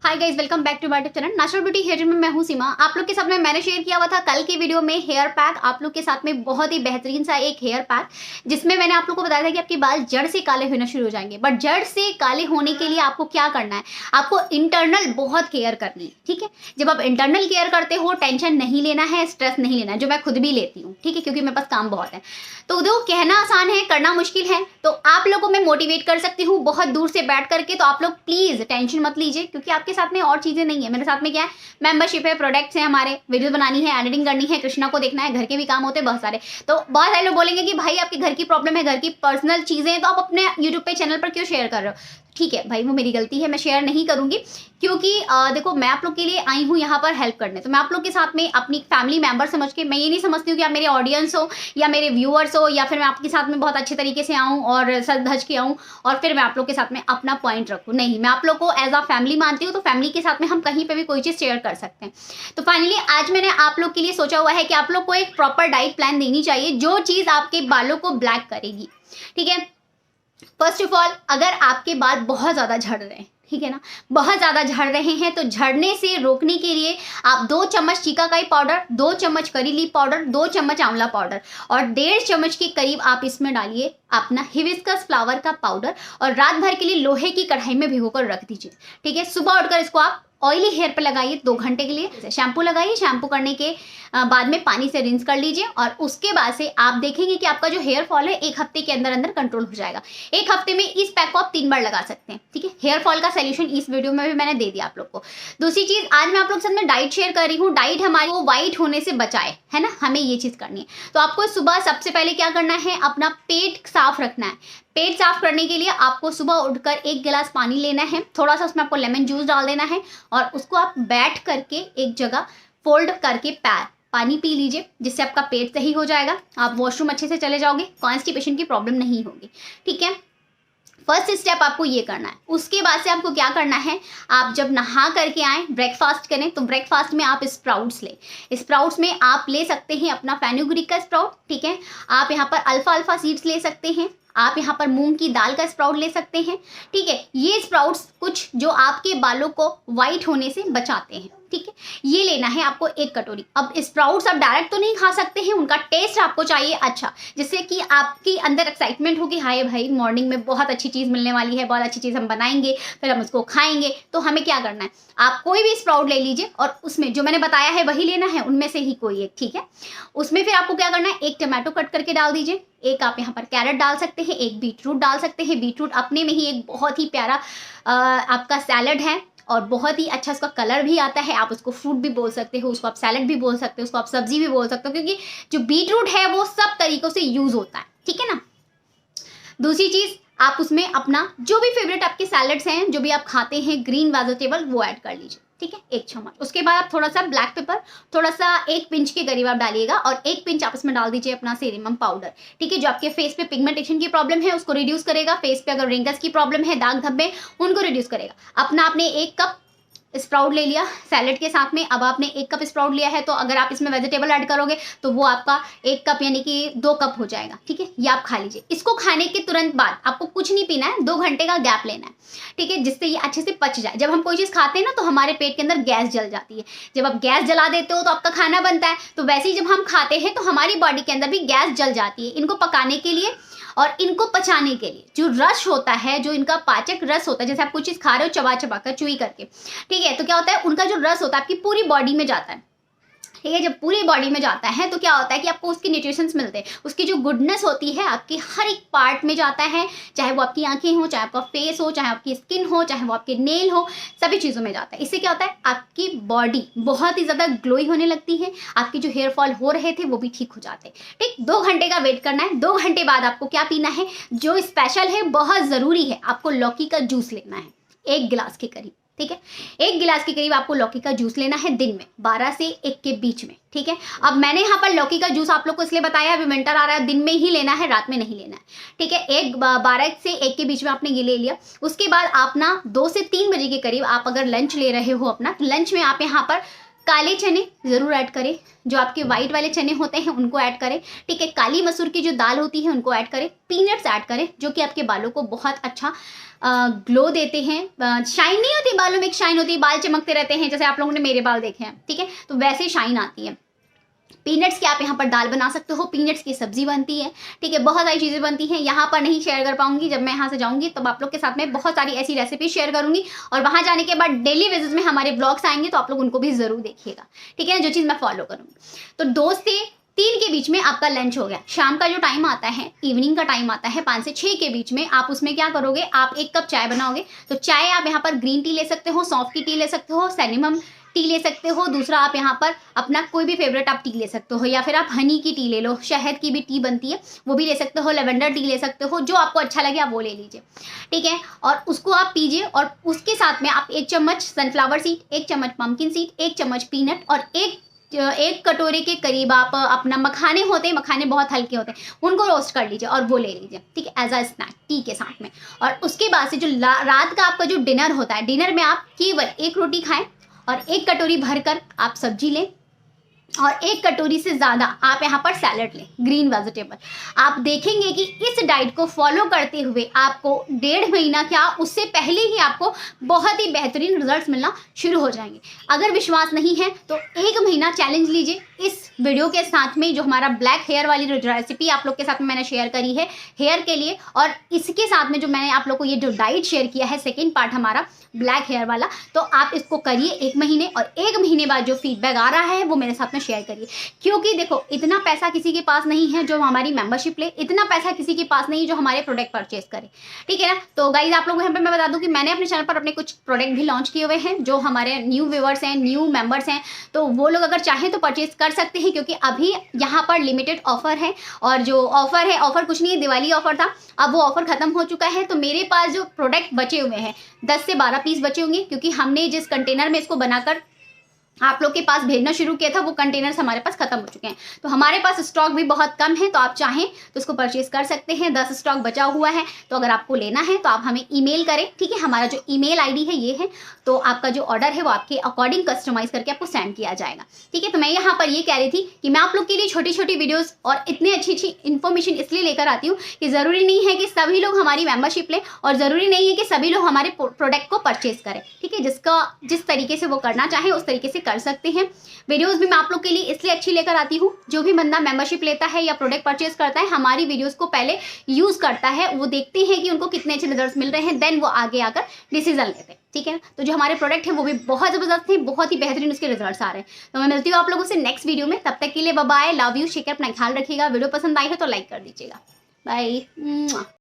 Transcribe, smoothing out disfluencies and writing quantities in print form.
Hi guys, welcome back to my YouTube channel natural beauty hair में मैं हूं सीमा। आप लोग के साथ में मैंने शेयर किया हुआ था कल की वीडियो में हेयर पैक आप लोग के साथ में, बहुत ही बेहतरीन सा एक हेयर पैक जिसमें मैंने आप लोग को बताया था कि आपके बाल जड़ से काले होना शुरू हो जाएंगे। बट जड़ से काले होने के लिए आपको क्या करना है, आपको इंटरनल बहुत केयर करनी है। ठीक है, जब आप इंटरनल केयर करते हो टेंशन नहीं लेना है, स्ट्रेस नहीं लेना है, जो मैं खुद भी लेती हूँ। ठीक है, क्योंकि मेरे पास काम बहुत है। तो जो कहना आसान है करना मुश्किल है, तो आप लोगों को मैं मोटिवेट कर सकती हूँ बहुत दूर से बैठ करके। तो आप लोग प्लीज टेंशन मत लीजिए, क्योंकि आपके साथ में और चीजें नहीं है। मेरे साथ में क्या है, मेंबरशिप है, प्रोडक्ट्स हैं, हमारे वीडियो बनानी है, एडिटिंग करनी है, कृष्णा को देखना है, घर के भी काम होते हैं बहुत सारे। तो बहुत सारे लोग बोलेंगे कि भाई आपके घर की प्रॉब्लम है, घर की पर्सनल चीजें हैं, तो आप अपने यूट्यूब पे चैनल पर क्यों शेयर कर रहे हो। ठीक है भाई, वो मेरी गलती है, मैं शेयर नहीं करूंगी, क्योंकि देखो मैं आप लोग के लिए आई हूँ यहाँ पर हेल्प करने। तो मैं आप लोग के साथ में अपनी फैमिली मेंबर समझ के, मैं ये नहीं समझती हूँ कि आप मेरे ऑडियंस हो या मेरे व्यूअर्स हो, या फिर मैं आपके साथ में बहुत अच्छे तरीके से आऊँ और सज धज के आऊँ और फिर मैं आप लोग के साथ में अपना पॉइंट रखूँ। नहीं, मैं आप लोग को एज अ फैमिली मानती हूँ। तो फैमिली के साथ में हम कहीं पर भी कोई चीज़ शेयर कर सकते हैं। तो फाइनली आज मैंने आप लोग के लिए सोचा हुआ है कि आप लोग को एक प्रॉपर डाइट प्लान देनी चाहिए, जो चीज़ आपके बालों को ब्लैक करेगी। ठीक है, फर्स्ट ऑफ ऑल, अगर आपके बाल बहुत ज़्यादा झड़ रहे हैं, ठीक है ना, बहुत ज़्यादा झड़ रहे हैं, तो झड़ने से रोकने के लिए आप 2 चम्मच शिकाकाई पाउडर, 2 चम्मच करी लीफ पाउडर, 2 चम्मच आंवला पाउडर और 1.5 चम्मच के करीब आप इसमें डालिए अपना हिबिस्कस फ्लावर का पाउडर और रात भर के लिए लोहे की कढ़ाई में भिगोकर रख दीजिए। ठीक है, सुबह उठकर इसको आप ऑयली हेयर पे लगाइए 2 घंटे के लिए। शैम्पू लगाइए, शैम्पू करने के बाद में पानी से रिंस कर लीजिए और उसके बाद से आप देखेंगे कि आपका जो हेयर फॉल है 1 हफ्ते के अंदर अंदर कंट्रोल हो जाएगा। 1 हफ्ते में इस पैक को आप 3 बार लगा सकते हैं। ठीक है, हेयर फॉल का सोल्यूशन इस वीडियो में भी मैंने दे दिया आप लोग को। दूसरी चीज, आज मैं आप लोग के साथ में डाइट शेयर कर रही हूँ। डाइट हमारी को व्हाइट होने से बचाए, है ना, हमें ये चीज करनी है। तो आपको सुबह सबसे पहले क्या करना है, अपना पेट साफ रखना है। पेट साफ करने के लिए आपको सुबह उठकर 1 गिलास पानी लेना है, थोड़ा सा उसमें आपको लेमन जूस डाल देना है और उसको आप बैठ करके एक जगह फोल्ड करके पानी पी लीजिए, जिससे आपका पेट सही हो जाएगा। आप वॉशरूम अच्छे से चले जाओगे, कॉन्स्टिपेशन की प्रॉब्लम नहीं होगी। ठीक है, फर्स्ट स्टेप आपको ये करना है। उसके बाद से आपको क्या करना है, आप जब नहा करके आए ब्रेकफास्ट करें, तो ब्रेकफास्ट में आप स्प्राउट्स लें। स्प्राउट्स में आप ले सकते हैं अपना फेनुग्रीक का स्प्राउट। ठीक है, आप यहाँ पर अल्फा सीड्स ले सकते हैं, आप यहाँ पर मूंग की दाल का स्प्राउट ले सकते हैं। ठीक है, ये स्प्राउट्स कुछ जो आपके बालों को व्हाइट होने से बचाते हैं। ठीक है, ये लेना है आपको 1 कटोरी। अब स्प्राउट्स आप डायरेक्ट तो नहीं खा सकते हैं, उनका टेस्ट आपको चाहिए अच्छा, जिससे कि आपकी अंदर एक्साइटमेंट हो कि हाय भाई मॉर्निंग में बहुत अच्छी चीज़ मिलने वाली है, बहुत अच्छी चीज़ हम बनाएंगे, फिर हम उसको खाएंगे। तो हमें क्या करना है, आप कोई भी स्प्राउट ले लीजिए और उसमें जो मैंने बताया है वही लेना है, उनमें से ही कोई एक। ठीक है, उसमें फिर आपको क्या करना है, 1 टमाटो कट करके डाल दीजिए, 1 आप यहाँ पर कैरेट डाल सकते हैं, 1 बीटरूट डाल सकते हैं। बीटरूट अपने में ही एक बहुत ही प्यारा आपका सैलड है और बहुत ही अच्छा उसका कलर भी आता है। आप उसको फ्रूट भी बोल सकते हो, उसको आप सैलड भी बोल सकते हो, उसको आप सब्जी भी बोल सकते हो, क्योंकि जो बीटरूट है वो सब तरीकों से यूज होता है। ठीक है ना। दूसरी चीज, आप उसमें अपना जो भी फेवरेट आपके सैलड्स हैं, जो भी आप खाते हैं ग्रीन वेजिटेबल, वो ऐड कर लीजिए। ठीक है, 1 चम्मच। उसके बाद आप थोड़ा सा ब्लैक पेपर, थोड़ा सा 1 पिंच के करीब आप डालिएगा और 1 पिंच आप इसमें डाल दीजिए अपना सेरेमम पाउडर। ठीक है, जो आपके फेस पे पिगमेंटेशन की प्रॉब्लम है उसको रिड्यूस करेगा। फेस पे अगर रिंकल्स की प्रॉब्लम है, दाग धब्बे, उनको रिड्यूस करेगा। अपना आपने 1 कप स्प्राउट ले लिया सैलेड के साथ में। अब आपने 1 कप स्प्राउट लिया है, तो अगर आप इसमें वेजिटेबल ऐड करोगे तो वो आपका 1 कप यानी कि 2 कप हो जाएगा। ठीक है, ये आप खा लीजिए। इसको खाने के तुरंत बाद आपको कुछ नहीं पीना है, 2 घंटे का गैप लेना है। ठीक है, जिससे ये अच्छे से पच जाए। जब हम कोई चीज़ खाते हैं ना, तो हमारे पेट के अंदर गैस जल जाती है। जब आप गैस जला देते हो तो आपका खाना बनता है, तो वैसे ही जब हम खाते हैं तो हमारी बॉडी के अंदर भी गैस जल जाती है। इनको पकाने के लिए और इनको पचाने के लिए जो रस होता है, जो इनका पाचक रस होता है, जैसे आप कुछ चीज़ खा रहे हो चबा चबा कर, चुई करके, ठीक है, तो क्या होता है, उनका जो रस होता है आपकी पूरी बॉडी में जाता है। ठीक है, जब पूरी बॉडी में जाता है तो क्या होता है कि आपको उसके न्यूट्रिशंस मिलते हैं, उसकी जो गुडनेस होती है आपकी हर एक पार्ट में जाता है, चाहे वो आपकी आंखें हो, चाहे आपका फेस हो, चाहे आपकी स्किन हो, चाहे वो आपके नेल हो, सभी चीज़ों में जाता है। इससे क्या होता है, आपकी बॉडी बहुत ही ज़्यादा ग्लोई होने लगती है, आपके जो हेयर फॉल हो रहे थे वो भी ठीक हो जाते हैं। ठीक, 2 घंटे का वेट करना है। 2 घंटे बाद आपको क्या पीना है, जो स्पेशल है, बहुत ज़रूरी है, आपको लौकी का जूस लेना है 1 गिलास के करीब। ठीक है, 1 गिलास के करीब आपको लौकी का जूस लेना है दिन में 12 से 1 के बीच में। ठीक है, अब मैंने यहाँ पर लौकी का जूस आप लोग को इसलिए बताया है, अभी विंटर आ रहा है, दिन में ही लेना है, रात में नहीं लेना है। ठीक है, 12 से 1 के बीच में आपने ये ले लिया। उसके बाद आप ना 2 से 3 बजे के करीब आप अगर लंच ले रहे हो अपना, लंच में आप यहाँ पर काले चने जरूर ऐड करें, जो आपके व्हाइट वाले चने होते हैं उनको ऐड करें। ठीक है, काली मसूर की जो दाल होती है उनको ऐड करें, पीनट्स ऐड करें, जो कि आपके बालों को बहुत अच्छा ग्लो देते हैं। शाइन नहीं होती बालों में, एक शाइन होती है, बाल चमकते रहते हैं, जैसे आप लोगों ने मेरे बाल देखे हैं, ठीक है, तो वैसे शाइन आती है। पीनट्स की आप यहाँ पर दाल बना सकते हो, पीनट्स की सब्जी बनती है, ठीक है, बहुत सारी चीज़ें बनती हैं। यहाँ पर नहीं शेयर कर पाऊंगी, जब मैं यहाँ से जाऊंगी तब आप लोग के साथ में बहुत सारी ऐसी रेसिपी शेयर करूंगी, और वहाँ जाने के बाद डेली बेसिस में हमारे ब्लॉग्स आएंगे, तो आप लोग उनको भी जरूर देखिएगा, ठीक है, जो चीज़ मैं फॉलो करूँगी। तो 2 से 3 के बीच में आपका लंच हो गया। शाम का जो टाइम आता है, इवनिंग का टाइम आता है 5 से 6 के बीच में, आप उसमें क्या करोगे, आप 1 कप चाय बनाओगे। तो चाय आप यहाँ पर ग्रीन टी ले सकते हो, सौंफ की टी ले सकते हो, सैनिमम टी ले सकते हो। दूसरा आप यहाँ पर अपना कोई भी फेवरेट आप टी ले सकते हो, या फिर आप हनी की टी ले लो, शहद की भी टी बनती है वो भी ले सकते हो, लेवेंडर टी ले सकते हो, जो आपको अच्छा लगे आप वो ले लीजिए, ठीक है, और उसको आप पीजिए। और उसके साथ में आप 1 चम्मच सनफ्लावर सीड, 1 चम्मच पम्पकिन सीड, 1 चम्मच पीनट और एक कटोरे के करीब आप अपना मखाने होते हैं, मखाने बहुत हल्के होते हैं, उनको रोस्ट कर लीजिए और वो ले लीजिए, ठीक है, एज अ स्नैक टी के साथ में। और उसके बाद से जो रात का आपका जो डिनर होता है, डिनर में आप केवल 1 रोटी खाएं और 1 कटोरी भरकर आप सब्जी लें, और 1 कटोरी से ज़्यादा आप यहाँ पर सैलड लें, ग्रीन वेजिटेबल। आप देखेंगे कि इस डाइट को फॉलो करते हुए आपको 1.5 महीना, क्या उससे पहले ही आपको बहुत ही बेहतरीन रिजल्ट्स मिलना शुरू हो जाएंगे। अगर विश्वास नहीं है तो 1 महीना चैलेंज लीजिए इस वीडियो के साथ में, जो हमारा ब्लैक हेयर वाली रेसिपी आप लोग के साथ में मैंने शेयर करी है हेयर के लिए, और इसके साथ में जो मैंने आप लोग को ये जो डाइट शेयर किया है, सेकेंड पार्ट हमारा ब्लैक हेयर वाला, तो आप इसको करिए 1 महीने, और 1 महीने बाद जो फीडबैक आ रहा है वो मेरे साथ में शेयर करिए। क्योंकि देखो, इतना पैसा किसी के पास नहीं है जो हमारी मेंबरशिप ले, इतना पैसा किसी के पास नहीं है जो हमारे प्रोडक्ट परचेज करे, ठीक है ना। तो गाइज आप लोगों को यहाँ पे मैं बता दूं कि मैंने अपने चैनल पर अपने कुछ प्रोडक्ट भी लॉन्च किए हुए हैं, जो हमारे न्यू व्यूअर्स हैं, न्यू मेंबर्स हैं, तो वो लोग अगर चाहें तो परचेज कर सकते हैं, क्योंकि अभी यहाँ पर लिमिटेड ऑफर है। और जो ऑफर है, ऑफर कुछ नहीं है, दिवाली ऑफर था, अब वो ऑफर खत्म हो चुका है। तो मेरे पास जो प्रोडक्ट बचे हुए हैं 10 से 12 पीस बचे होंगे, क्योंकि हमने जिस कंटेनर में इसको बनाकर आप लोग के पास भेजना शुरू किया था वो कंटेनर्स हमारे पास खत्म हो चुके हैं। तो हमारे पास स्टॉक भी बहुत कम है, तो आप चाहें तो इसको परचेज कर सकते हैं। 10 स्टॉक बचा हुआ है, तो अगर आपको लेना है तो आप हमें ईमेल करें, ठीक है, हमारा जो ईमेल आईडी है ये है, तो आपका जो ऑर्डर है वो आपके अकॉर्डिंग कस्टमाइज करके आपको सेंड किया जाएगा, ठीक है। तो मैं यहाँ पर ये कह रही थी कि मैं आप लोग के लिए छोटी छोटी वीडियोज़ और इतनी अच्छी अच्छी इन्फॉर्मेशन इसलिए लेकर आती हूँ कि ज़रूरी नहीं है कि सभी लोग हमारी मेंबरशिप लें, और ज़रूरी नहीं है कि सभी लोग हमारे प्रोडक्ट को परचेज करें, ठीक है। जिस तरीके से वो करना चाहे उस तरीके से कर सकते हैं। वीडियोस भी मैं आप लोग के लिए इसलिए अच्छी लेकर आती हूँ, जो भी बंदा मेंबरशिप लेता है या प्रोडक्ट परचेज करता है, हमारी वीडियोस को पहले यूज करता है, वो देखते हैं कि उनको कितने अच्छे रिजल्ट्स मिल रहे हैं, देन वो आगे आकर डिसीजन लेते हैं, ठीक है। तो जो हमारे प्रोडक्ट है वो भी बहुत जबरदस्त है, बहुत ही बेहतरीन उसके रिजल्ट्स आ रहे हैं। तो मैं मिलती हूँ आप लोगों से नेक्स्ट वीडियो में, तब तक के लिए बाय बाय, लव यू, शेकर, अपना ख्याल रखिएगा। वीडियो पसंद आई है तो लाइक कर दीजिएगा, बाय।